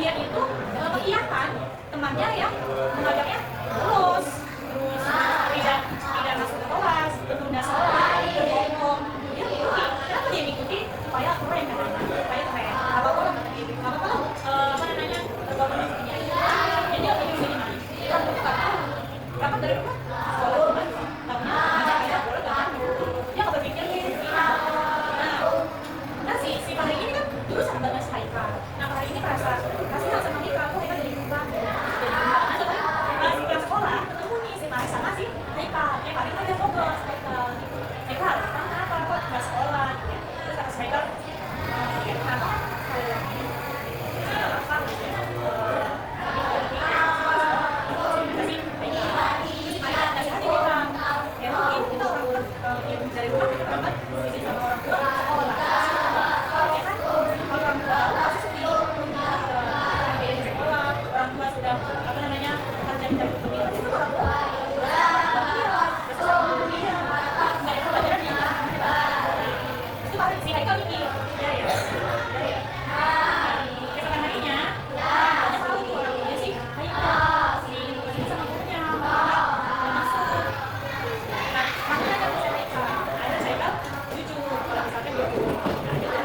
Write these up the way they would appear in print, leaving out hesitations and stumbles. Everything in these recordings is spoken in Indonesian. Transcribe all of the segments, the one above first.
dia itu mengiyakan temannya yang mengajaknya lulus, terus tidak masuk ke kelas, menunda sekolah, berbohong. Dia mengikuti. Kenapa dia mengikuti? Supaya keren katanya, supaya keren. Apa namanya? Berbohong punya. Jadi dia punya sini. Kan itu nggak tahu. Berapa dari rumah? Sekolah rumah. Tahunya ajaknya boleh nggak tahu. Dia nggak berpikir nah si Fahri ini kan dulu sama banget si Haikal. Nah Fahri ini merasa kasihan sama Haikal, kok Haikal jadi berubah. Pas di kelas sekolah ketemu nih si Fahri sama si Haikal. Fahri kan dia ngobrol sama Haikal. Haikal, kamu kenapa kok nggak sekolah? Terus kata si Haikal, kenapa? Dari rumah kita berangkat izin sama orang tua sekolah. Ya kan orang tua pasti sedih biaya sekolah, orang tua sudah apa namanya kerja di jam kuliah itu orang tua nggak ada pelajaran yang itu pasti si Haikal mikir ya keesokan harinya banyak tahu tuh orang tuanya si Haikal si sama gurunya masuk. Nah makanya ada si Haikal jujur kalau misalkan dia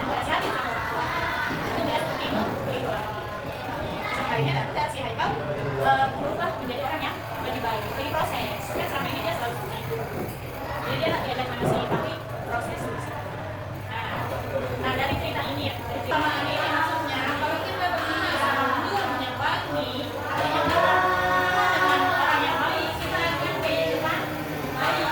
nasihatin sama orang tua itu tidak seperti itu akhirnya nanti si Haikal berubah menjadi orang yang lebih baik. Jadi proses kan selama ini dia selalu seperti itu, jadi dia lihat manusia tapi proses. Nah dari cerita ini ya sama ini maksudnya kalau kita begini sambil menyewangi dengan orang yang baik kita akan kehidupan baik.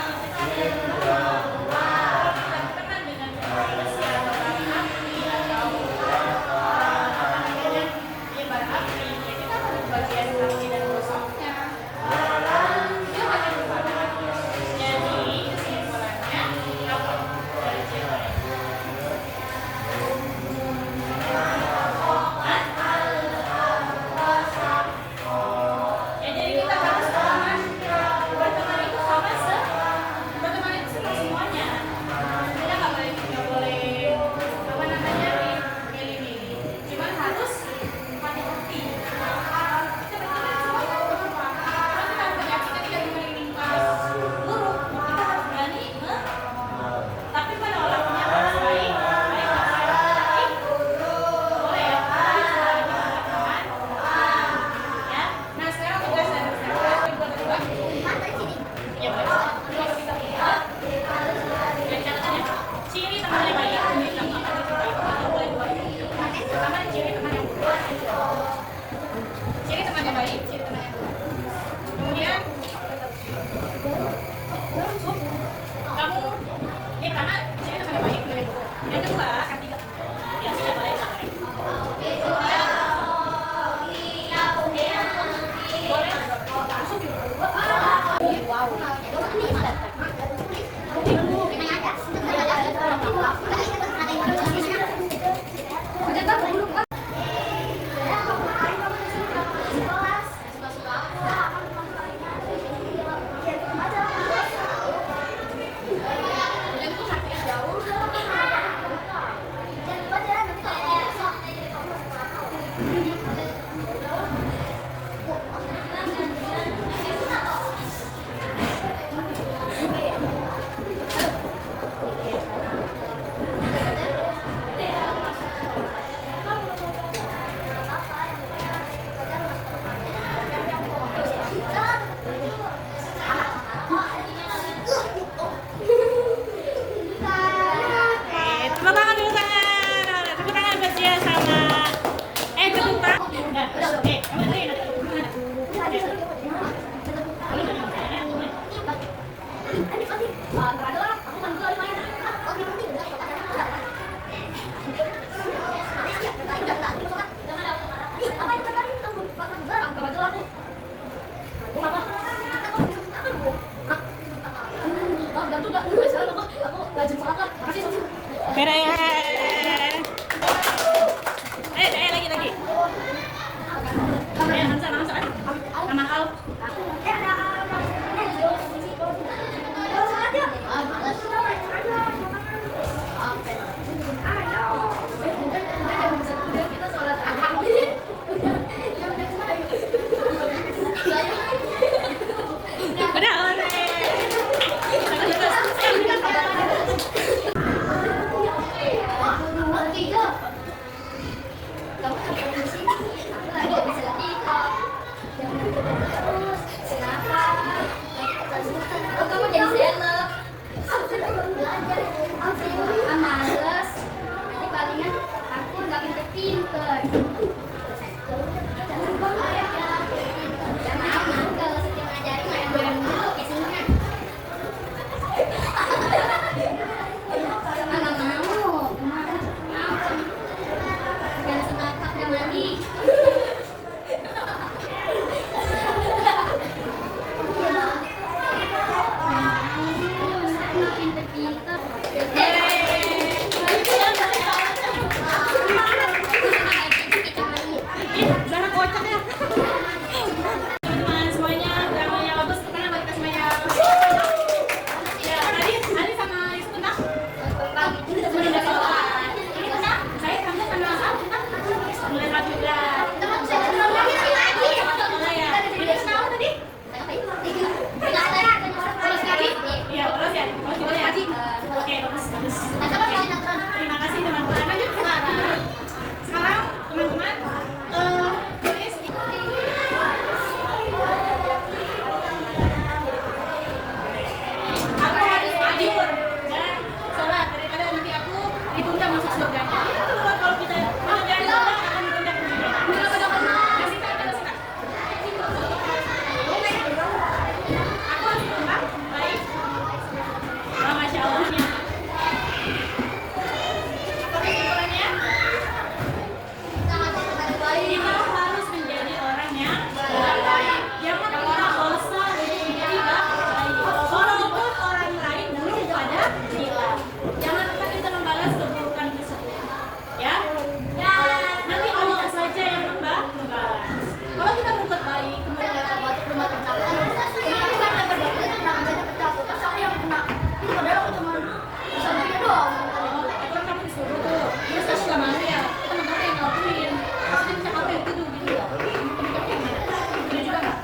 Kamu jadi seleb. Males. Nanti palingan aku nggak pinter-pinter. Ya mau kalau setiap ngajarin main bareng dulu biasanya. Nggak mau. Kemarin mau. Jangan senapak dan mandi. Jangan kocak ya. Teman-teman semuanya, drama yang bagus karena buat kita semuanya. Ya, tadi Ali sama Yusuf sudah sholat. Ini tentang saya kamu sama mulai sholat juga. Mulai ya. Ini kenapa tadi? Iya, terus ya. Terus juga ya. Oke, bagus, bagus. Terima kasih teman-teman. Lanjut sekarang. Sekarang teman-teman tulis. Aku harus majur dan sholat daripada nanti aku ditunda masuk surga. Itu buat kalau kita mengejar surga akan ditunda ke surga. Kasih tahu, kasih tahu. Aku harus pulang baik. Oh, masya Allah. Apa kesimpulannya? Kita harus menjadi orang yang baik. Jangan pernah bosan untuk menjadi baik. Walaupun orang lain buruk pada kita, jangan pernah kita membalas keburukan tersebut. Ya, nanti Allah saja yang membalas. Kalau kita berbuat baik, kemudian kita berbuat itu kamu disuruh tuh. Terus kita suka malu ya. Teman-teman yang ngelakuin. Pasti bisa apa yang itu gitu ya. Ini juga nggak?